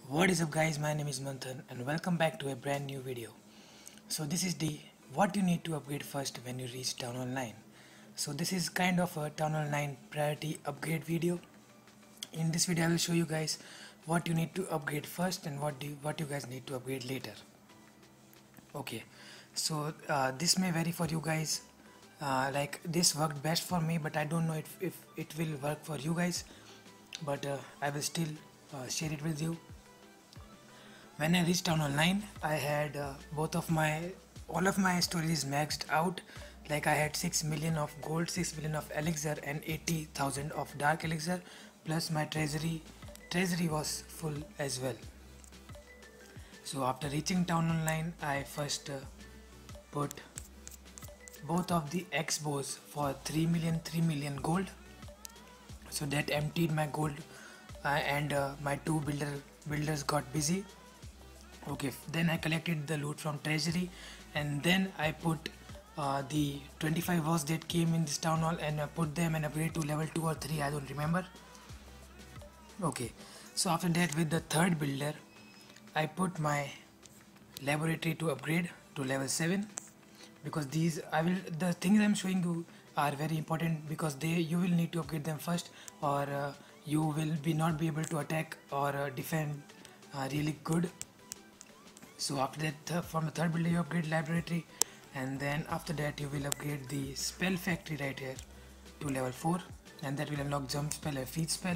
What is up guys, my name is Manthan and welcome back to a brand new video. So this is the what you need to upgrade first when you reach Town Hall 9. So this is kind of a Town Hall 9 priority upgrade video. In this video I will show you guys what you need to upgrade first and what you guys need to upgrade later. Okay, so this may vary for you guys. Like this worked best for me, but I don't know if it will work for you guys, but I will still share it with you. When I reached Town Hall 9, I had all of my storages maxed out. Like I had 6 million of gold, 6 million of elixir and 80,000 of dark elixir, plus my treasury was full as well. So after reaching Town Hall 9, I first put both of the X bows for 3 million gold. So that emptied my gold and my two builders got busy. Okay, then I collected the loot from treasury, and then I put the 25 walls that came in this town hall and put them and upgrade to level 2 or 3, I don't remember. Okay, so after that with the third builder I put my laboratory to upgrade to level 7, because the things I'm showing you are very important, because you will need to upgrade them first, or you will not be able to attack or defend really good. So after that, from the third builder you upgrade laboratory, and then after that you will upgrade the spell factory right here to level 4, and that will unlock jump spell and feed spell.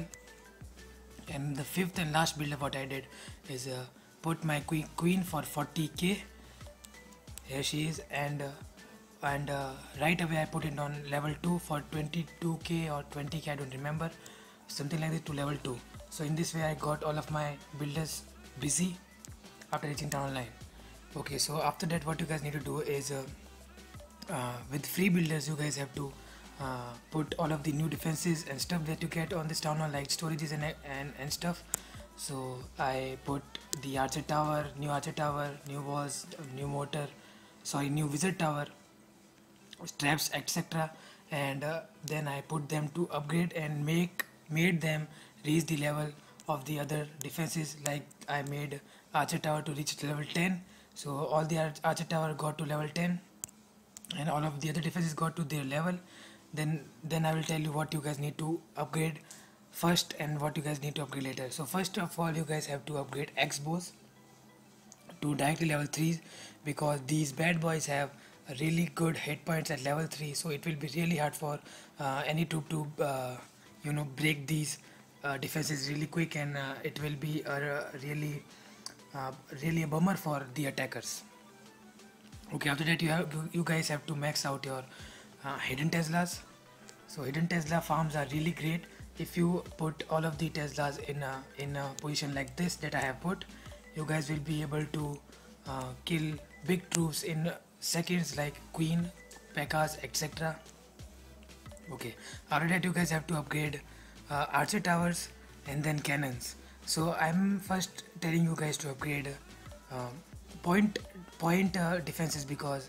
And the fifth and last builder what I did is put my queen for 40k. Here she is, and right away I put it on level 2 for 22k or 20k, I don't remember, something like that, to level 2. So in this way I got all of my builders busy after reaching Town Hall 9. Okay, so after that what you guys need to do is with free builders you guys have to put all of the new defenses and stuff that you get on this town hall, like storages and stuff. So I put the archer tower, new walls, new mortar, sorry, new wizard tower, traps, etc. And then I put them to upgrade and made them reach the level of the other defenses. Like I made archer tower to reach level 10, so all the archer tower got to level 10 and all of the other defenses got to their level. Then I will tell you what you guys need to upgrade first and what you guys need to upgrade later. So first of all you guys have to upgrade X bows to directly level 3, because these bad boys have really good hit points at level 3, so it will be really hard for any troop to break these defenses really quick, and it will be really a bummer for the attackers. Okay, after that you guys have to max out your hidden Teslas. So hidden Tesla farms are really great. If you put all of the Teslas in a position like this that I have put, you guys will be able to kill big troops in seconds, like queen, P.E.K.K.A.s, etc. Okay, after that you guys have to upgrade archer towers and then cannons. So I'm first telling you guys to upgrade point defenses, because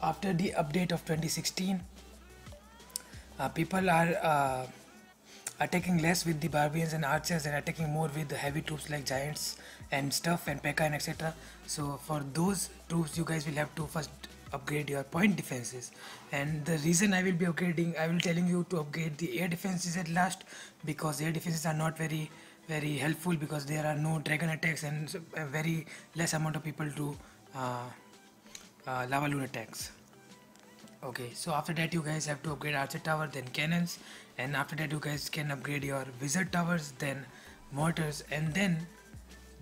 after the update of 2016 people are attacking less with the barbarians and archers and attacking more with the heavy troops like giants and stuff and P.E.K.K.A. and etc. So for those troops you guys will have to first upgrade your point defenses, and the reason I will be telling you to upgrade the air defenses at last, because air defenses are not very helpful, because there are no dragon attacks and a very less amount of people do lava loon attacks. Okay, so after that you guys have to upgrade archer tower, then cannons, and after that you guys can upgrade your wizard towers, then mortars, and then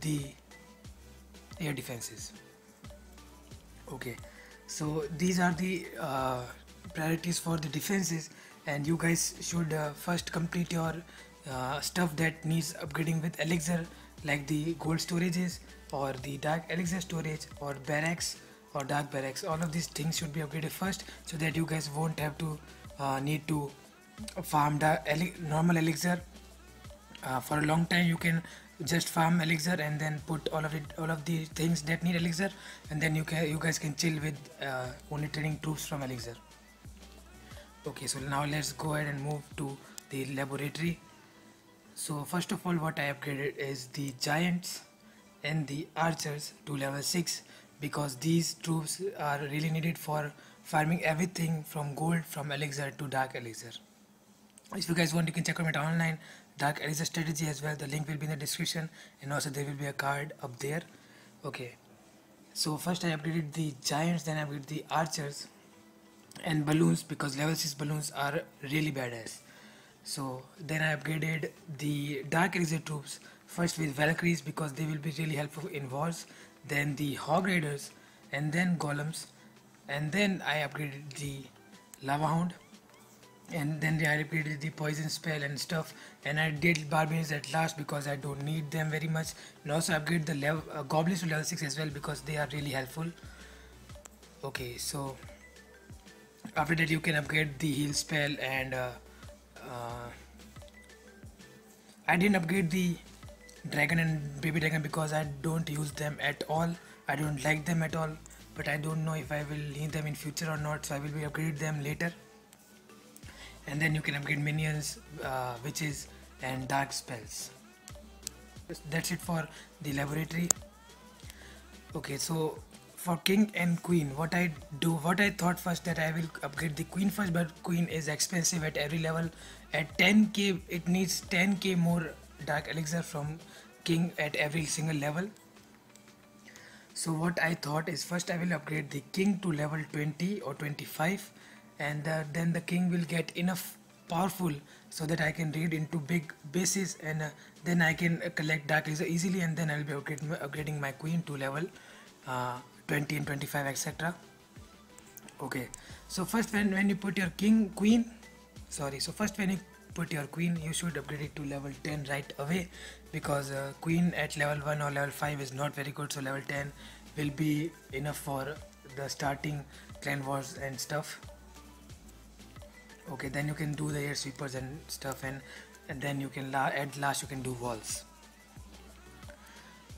the air defenses. Okay, so these are the priorities for the defenses, and you guys should first complete your stuff that needs upgrading with elixir, like the gold storages or the dark elixir storage or barracks or dark barracks. All of these things should be upgraded first, so that you guys won't have to need to farm normal elixir for a long time. You can just farm elixir and then put all of the things that need elixir, and then you guys can chill with only training troops from elixir. Okay, so now let's go ahead and move to the laboratory. So first of all, what I upgraded is the giants and the archers to level 6, because these troops are really needed for farming everything from gold, from elixir to dark elixir. If you guys want, you can check out my online dark elixir strategy as well. The link will be in the description, and also there will be a card up there. Okay, so first I upgraded the giants, then I upgraded the archers and balloons, because level 6 balloons are really badass. So then I upgraded the dark elixir troops first with Valkyries, because they will be really helpful in wars, then the hog raiders, and then golems, and then I upgraded the lava hound, and then I upgraded the poison spell and stuff, and I did barbarians at last because I don't need them very much, and also upgrade the goblins to level 6 as well, because they are really helpful. Okay, so after that you can upgrade the heal spell, and I didn't upgrade the dragon and baby dragon because I don't use them at all. I don't like them at all, but I don't know if I will need them in future or not, so I will be upgrading them later. And then you can upgrade minions, witches and dark spells. That's it for the laboratory. Okay, so for king and queen, what I thought first, that I will upgrade the queen first, but queen is expensive at every level. At 10k it needs 10k more dark elixir from king at every single level. So what I thought is, first I will upgrade the king to level 20 or 25, and then the king will get enough powerful so that I can raid into big bases, and then I can collect dark elixir easily, and then I will be upgrading my queen to level 20 and 25, etc. Okay, so first when you put your queen, you should upgrade it to level 10 right away, because queen at level 1 or level 5 is not very good, so level 10 will be enough for the starting clan wars and stuff. Okay, then you can do the air sweepers and stuff, and then you can at last you can do walls.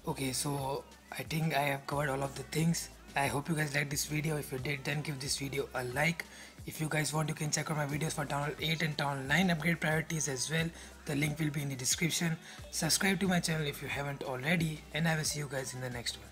Okay, so I think I have covered all of the things. I hope you guys liked this video. If you did, then give this video a like. If you guys want, you can check out my videos for Town Hall 8 and Town Hall 9 upgrade priorities as well. The link will be in the description. Subscribe to my channel if you haven't already, and I will see you guys in the next one.